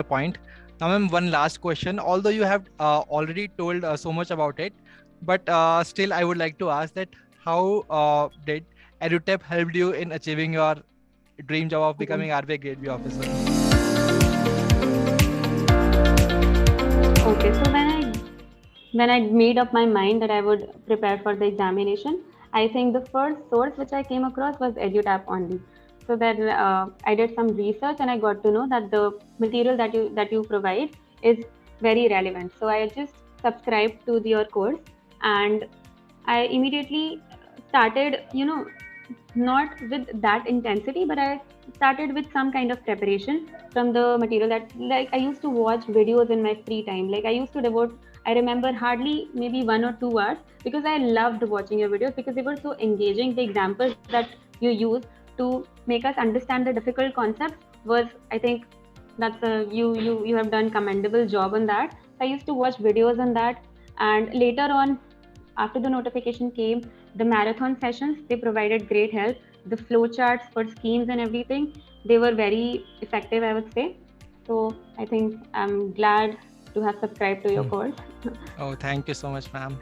point. Now, ma'am, one last question. Although you have already told so much about it, but still, I would like to ask that how did EduTap helped you in achieving your dream job of becoming RBI Grade B officer? Okay, so when I made up my mind that I would prepare for the examination, I think the first source which I came across was EduTap only. So then I did some research and I got to know that the material that you provide is very relevant. So I just subscribed to your course and I immediately started, not with that intensity, but I started with some kind of preparation from the material that, like, I used to watch videos in my free time. Like, I used to devote, I remember hardly maybe 1 or 2 hours because I loved watching your videos because they were so engaging. The examples that you use to make us understand the difficult concepts was, I think, that's a you have done commendable job on that. I used to watch videos on that, and later on, after the notification came, the marathon sessions, they provided great help. The flow charts for schemes and everything, they were very effective, I would say. So I think I'm glad to have subscribed to your course. Oh, thank you so much, ma'am.